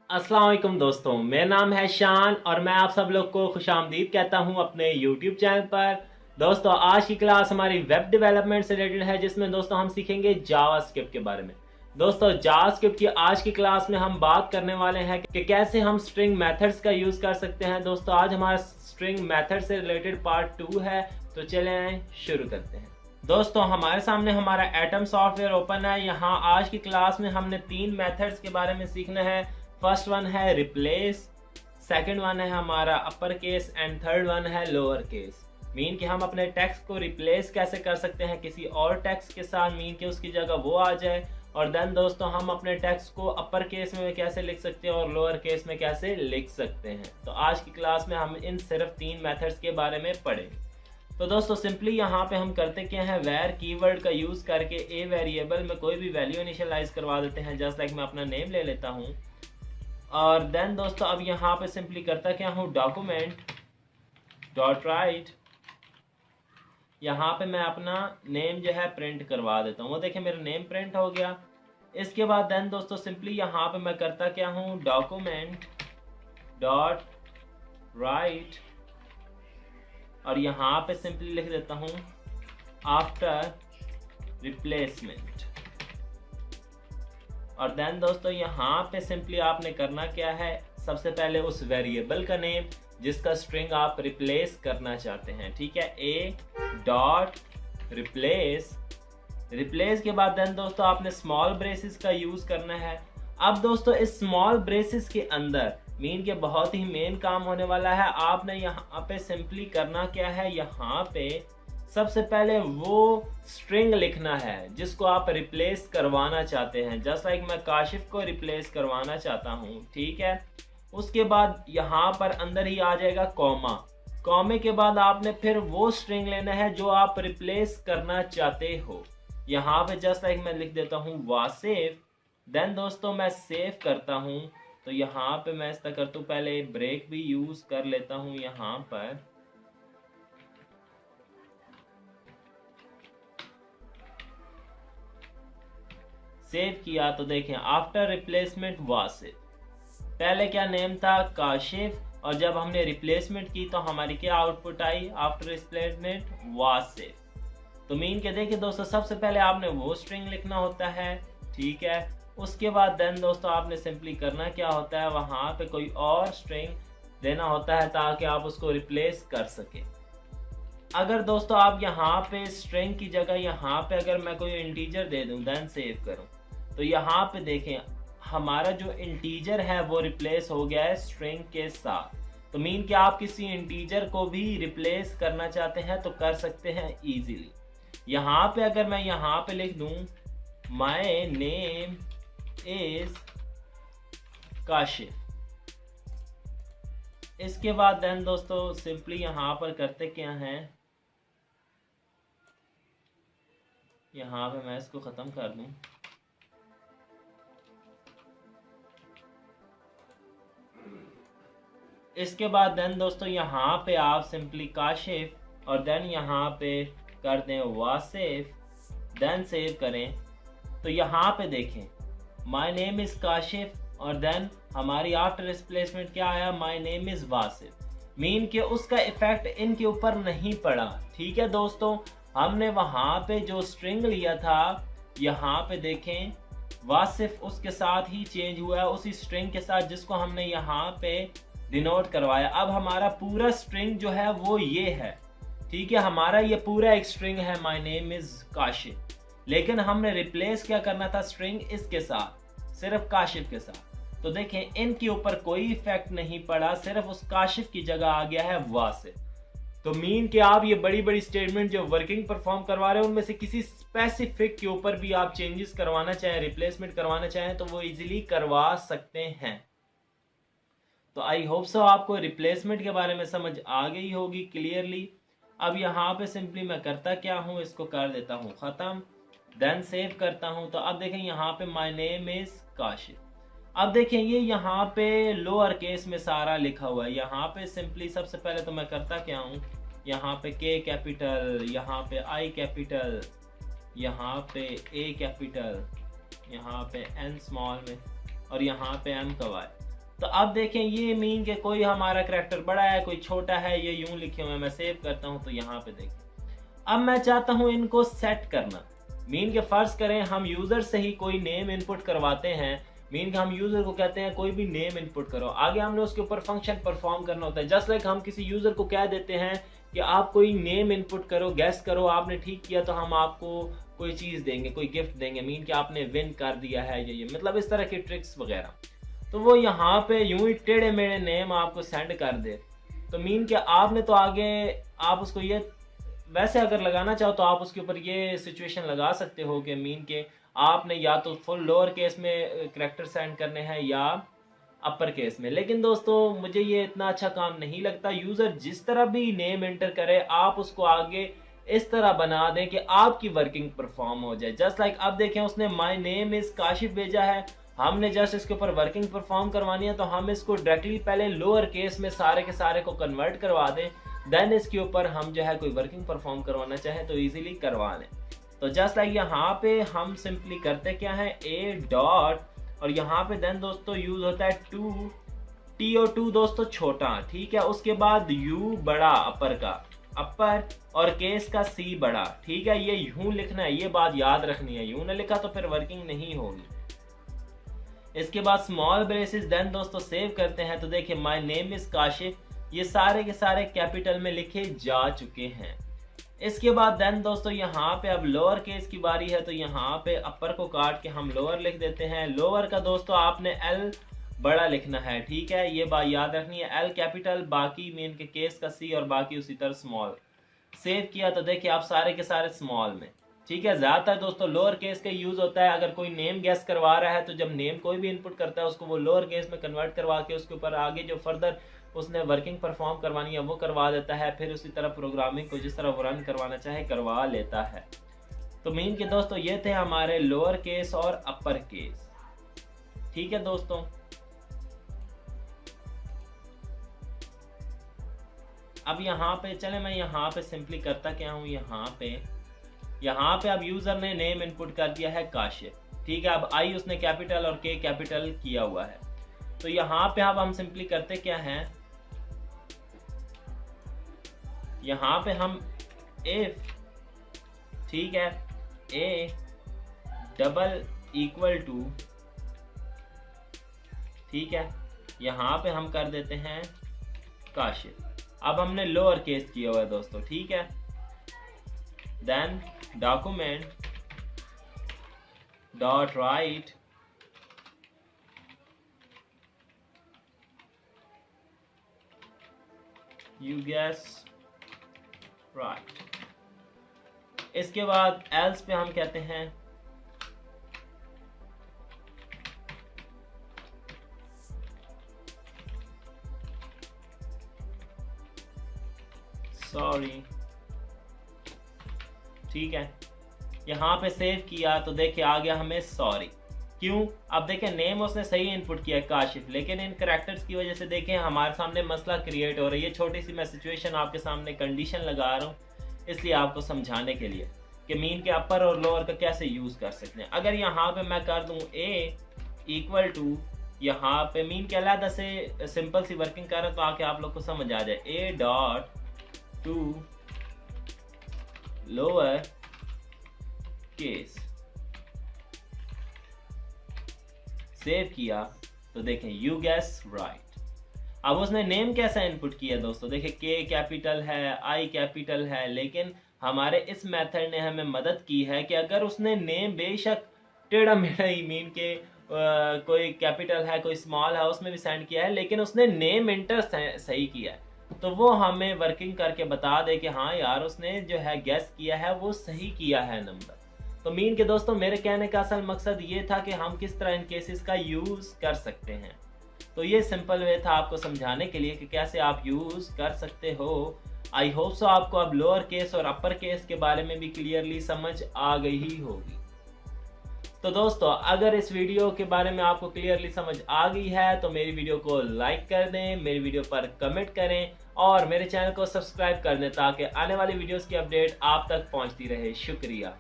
अस्सलाम वालेकुम दोस्तों, मेरा नाम है शान और मैं आप सब लोग को खुशामदीद कहता हूं अपने YouTube चैनल पर। दोस्तों आज की क्लास हमारी वेब डेवलपमेंट से रिलेटेड है, जिसमें दोस्तों हम सीखेंगे जावास्क्रिप्ट के बारे में। दोस्तों जावास्क्रिप्ट की आज की क्लास में हम बात करने वाले हैं कि कैसे हम स्ट्रिंग मेथड्स का यूज़ कर सकते हैं। दोस्तों आज हमारा स्ट्रिंग मेथड से रिलेटेड पार्ट 2 है, तो चलें शुरू करते हैं। दोस्तों हमारे सामने हमारा एटम सॉफ्टवेयर ओपन है। यहाँ आज की क्लास में हमने 3 मेथड्स के बारे में सीखना है। फर्स्ट वन है रिप्लेस, सेकंड वन है हमारा upper case and third one है लोअर केस। मीन कि हम अपने टेक्स्ट को रिप्लेस कैसे कर सकते हैं किसी और टेक्स्ट के साथ, मीन कि उसकी जगह वो आ जाए। और देन दोस्तों हम अपने टेक्स्ट को अपर केस में कैसे लिख सकते हैं और लोअर केस में कैसे लिख सकते हैं। तो आज की क्लास में हम इन सिर्फ 3 मेथड्स के बारे में पढ़ेंगे। तो दोस्तों सिंपली यहाँ पे हम करते क्या है, वेर कीवर्ड का यूज़ करके ए वेरिएबल में कोई भी वैल्यू इनिशियलाइज करवा देते हैं। जस्ट लाइक मैं अपना नेम ले लेता हूँ और देन दोस्तों अब यहाँ पे सिंपली करता क्या हूँ, डॉक्यूमेंट डॉट राइट, यहाँ पे मैं अपना नेम जो है प्रिंट करवा देता हूँ। वो देखिए मेरा नेम प्रिंट हो गया। इसके बाद देन दोस्तों सिंपली यहाँ पे मैं करता क्या हूँ, डॉक्यूमेंट डॉट राइट और यहाँ पे सिंपली लिख देता हूँ आफ्टर रिप्लेसमेंट। और देन दोस्तों यहाँ पे सिंपली आपने करना क्या है, सबसे पहले उस वेरिएबल का नेम जिसका स्ट्रिंग आप रिप्लेस करना चाहते हैं, ठीक है, ए डॉट रिप्लेस। रिप्लेस के बाद देन दोस्तों आपने स्मॉल ब्रेसेस का यूज करना है। अब दोस्तों इस स्मॉल ब्रेसेस के अंदर मीन के बहुत ही मेन काम होने वाला है। आपने यहाँ पे सिंपली करना क्या है, यहाँ पे सबसे पहले वो स्ट्रिंग लिखना है जिसको आप रिप्लेस करवाना चाहते हैं। जस्ट लाइक मैं काशिफ को रिप्लेस करवाना चाहता हूँ, ठीक है। उसके बाद यहाँ पर अंदर ही आ जाएगा कॉमा। कॉमे के बाद आपने फिर वो स्ट्रिंग लेना है जो आप रिप्लेस करना चाहते हो। यहाँ पे जस्ट लाइक मैं लिख देता हूँ वासिफ। देन दोस्तों मैं सेव करता हूँ, तो यहाँ पे मैं ऐसा करता हूँ, पहले ब्रेक भी यूज कर लेता हूँ। यहाँ पर सेव किया तो देखें आफ्टर रिप्लेसमेंट वासिफ, पहले क्या नेम था, काशिफ, और जब हमने रिप्लेसमेंट की तो हमारी क्या output I, after replacement Wasif. तो मीन के देखिए दोस्तों सबसे पहले आपने वो स्ट्रिंग लिखना होता है, ठीक है। उसके बाद देन दोस्तों आपने सिंपली करना क्या होता है, वहां पे कोई और स्ट्रिंग देना होता है ताकि आप उसको रिप्लेस कर सके। अगर दोस्तों आप यहाँ पे स्ट्रिंग की जगह यहाँ पे अगर मैं कोई इंटीजर दे दूं देन सेव करूं, तो यहाँ पे देखें हमारा जो इंटीजर है वो रिप्लेस हो गया है स्ट्रिंग के साथ। तो मीन कि आप किसी इंटीजर को भी रिप्लेस करना चाहते हैं तो कर सकते हैं इजीली। यहाँ पे अगर मैं यहाँ पे लिख दूं माय नेम इज काशिफ, इसके बाद देन दोस्तों सिंपली यहाँ पर करते क्या हैं, यहाँ पे मैं इसको खत्म कर दूं। इसके बाद देन दोस्तों यहाँ पे आप सिंपली काशिफ और देन यहाँ पे कर दें वासिफ, देन सेव करें। तो यहाँ पे देखें माय नेम इज काशिफ और देन हमारी आफ्टर रिप्लेसमेंट क्या आया, my name is Wasif. Mean के उसका इफेक्ट इनके ऊपर नहीं पड़ा, ठीक है दोस्तों। हमने वहां पे जो स्ट्रिंग लिया था यहाँ पे देखें वासिफ उसके साथ ही चेंज हुआ है, उसी स्ट्रिंग के साथ जिसको हमने यहाँ पे डिनोट करवाया। अब हमारा पूरा स्ट्रिंग जो है वो ये है, ठीक है, हमारा ये पूरा एक स्ट्रिंग है माय नेम इज काशिफ। लेकिन हमने रिप्लेस क्या करना था स्ट्रिंग इसके साथ, सिर्फ काशिफ के साथ। तो देखें इनके ऊपर कोई इफेक्ट नहीं पड़ा, सिर्फ उस काशिफ की जगह आ गया है वासिफ। तो मीन कि आप ये बड़ी बड़ी स्टेटमेंट जो वर्किंग परफॉर्म करवा रहे हो उनमें से किसी स्पेसिफिक के ऊपर भी आप चेंजेस करवाना चाहें, रिप्लेसमेंट करवाना चाहें तो वो इजीली करवा सकते हैं। तो आई होप सो आपको रिप्लेसमेंट के बारे में समझ आ गई होगी क्लियरली। अब यहाँ पे सिंपली मैं करता क्या हूँ, इसको कर देता हूँ खत्म, देन सेव करता हूँ। तो अब देखें यहाँ पे माय नेम इज काशिफ। अब देखें ये यहाँ पे लोअर केस में सारा लिखा हुआ है। यहाँ पे सिंपली सबसे पहले तो मैं करता क्या हूँ, यहाँ पे के कैपिटल, यहाँ पे आई कैपिटल, यहाँ पे ए कैपिटल, यहाँ पे एन स्मॉल में और यहाँ पे एम का वाई। तो अब देखें ये मीन के कोई हमारा करैक्टर बड़ा है कोई छोटा है, ये यूं लिखे हुए हैं। मैं सेव करता हूं तो यहाँ पे देखें अब मैं चाहता हूं इनको सेट करना। मीन के फर्ज करें हम यूजर से ही कोई नेम इनपुट करवाते हैं, मीन के हम यूजर को कहते हैं कोई भी नेम इनपुट करो, आगे हमने उसके ऊपर फंक्शन परफॉर्म करना होता है। जस्ट लाइक हम किसी यूजर को कह देते हैं कि आप कोई नेम इनपुट करो, गैस करो, आपने ठीक किया तो हम आपको कोई चीज देंगे, कोई गिफ्ट देंगे, मीन कि आपने विन कर दिया है, ये मतलब इस तरह की ट्रिक्स वगैरह। तो वो यहाँ पे यूं ही टेढ़े मेढ़े नेम आपको सेंड कर दे, तो मीन कि आपने तो आगे आप उसको ये वैसे अगर लगाना चाहो तो आप उसके ऊपर ये सिचुएशन लगा सकते हो कि मीन के आपने या तो फुल लोअर केस में करैक्टर सेंड करने हैं या अपर केस में। लेकिन दोस्तों मुझे ये इतना अच्छा काम नहीं लगता। यूजर जिस तरह भी नेम एंटर करे आप उसको आगे इस तरह बना दें कि आपकी वर्किंग परफॉर्म हो जाए। जस्ट लाइक अब देखें उसने माय नेम इज काशिफ भेजा है, हमने जस्ट इसके ऊपर वर्किंग परफॉर्म करवानी है तो हम इसको डायरेक्टली पहले लोअर केस में सारे के सारे को कन्वर्ट करवा दें, देन इसके ऊपर हम जो है कोई वर्किंग परफॉर्म करवाना चाहे तो इजीली करवा लें। तो जस्ट लाइक यहाँ पे हम सिंपली करते क्या है ए डॉट और यहाँ पे देन दोस्तों यूज होता है टू, टी और टू दोस्तों छोटा, ठीक है। उसके बाद यू बड़ा अपर का अपर और केस का सी बड़ा, ठीक है। ये यूं लिखना है, ये बात याद रखनी है, यूं ना लिखा तो फिर वर्किंग नहीं होगी। इसके बाद स्मॉल ब्रेसेस, देन दोस्तों सेव करते हैं तो देखिए माय नेम इज काशिफ, ये सारे के सारे कैपिटल में लिखे जा चुके हैं। इसके बाद देन दोस्तों यहाँ पे अब लोअर केस की बारी है तो यहाँ पे अपर को काट के हम लोअर लिख देते हैं। लोअर का दोस्तों आपने एल बड़ा लिखना है, ठीक है, ये बात याद रखनी है, एल कैपिटल, बाकी मीन के केस का सी और बाकी उसी तरह स्मॉल। सेव किया तो देखिए आप सारे के सारे स्मॉल में, ठीक है। ज्यादातर दोस्तों लोअर केस का यूज होता है अगर कोई नेम गैस करवा रहा है तो जब नेम कोई भी इनपुट करता है उसको वो लोअर केस में कन्वर्ट करवा के उसके ऊपर आगे जो फर्दर उसने वर्किंग परफॉर्म करवानी है वो करवा देता है, फिर उसी तरह प्रोग्रामिंग को जिस तरह वो रन करवाना चाहे करवा लेता है। तो मीन के दोस्तों ये थे हमारे लोअर केस और अपर केस, ठीक है दोस्तों। अब यहाँ पे चले मैं यहाँ पे सिंपली करता क्या हूँ, यहाँ पे अब यूजर ने नेम इनपुट कर दिया है काशिफ, ठीक है। अब आई उसने कैपिटल और के कैपिटल किया हुआ है। तो यहाँ पे अब हम सिंपली करते क्या हैं, यहाँ पे हम इफ, ठीक है, ए डबल इक्वल टू, ठीक है, यहाँ पे हम कर देते हैं काशिफ। अब हमने लोअर केस किया हुआ है दोस्तों, ठीक है। Then document dot right you guess right. इसके बाद एल्स पे हम कहते हैं सॉरी, ठीक है। यहाँ पे सेव किया तो देखिए आ गया हमें सॉरी। क्यों? अब देखें नेम उसने सही इनपुट किया काशिफ, लेकिन इन करैक्टर्स की वजह से देखें हमारे सामने मसला क्रिएट हो रही है। छोटी सी मैं सिचुएशन आपके सामने कंडीशन लगा रहा हूँ इसलिए आपको समझाने के लिए कि मीन के अपर और लोअर का कैसे यूज कर सकते हैं। अगर यहाँ पे मैं कर दूं ए इक्वल टू, यहाँ पे मीन के अलग से सिंपल सी वर्किंग कर रहा तो आके आप लोग को समझ आ जाए, ए dot to lower case, save किया तो देखें यू गेस राइट। अब उसने नेम कैसा इनपुट किया दोस्तों, देखें के कैपिटल है, आई कैपिटल है, लेकिन हमारे इस मेथड ने हमें मदद की है कि अगर उसने नेम बेशक टेढ़ा मेढ़ा ही मीन के कोई कैपिटल है कोई स्मॉल है उसमें भी सेंड किया है, लेकिन उसने नेम इंटर सही किया है तो वो हमें वर्किंग करके बता दे कि हाँ यार उसने जो है गैस किया है वो सही किया है नंबर। तो मीन के दोस्तों मेरे कहने का असल मकसद ये था कि हम किस तरह इन केसेस का यूज कर सकते हैं। तो ये सिंपल वे था आपको समझाने के लिए कि कैसे आप यूज कर सकते हो। आई होप सो आपको अब लोअर केस और अपर केस के बारे में भी क्लियरली समझ आ गई ही होगी। तो दोस्तों अगर इस वीडियो के बारे में आपको क्लियरली समझ आ गई है तो मेरी वीडियो को लाइक कर दें, मेरी वीडियो पर कमेंट करें और मेरे चैनल को सब्सक्राइब कर दें ताकि आने वाली वीडियोस की अपडेट आप तक पहुंचती रहे। शुक्रिया।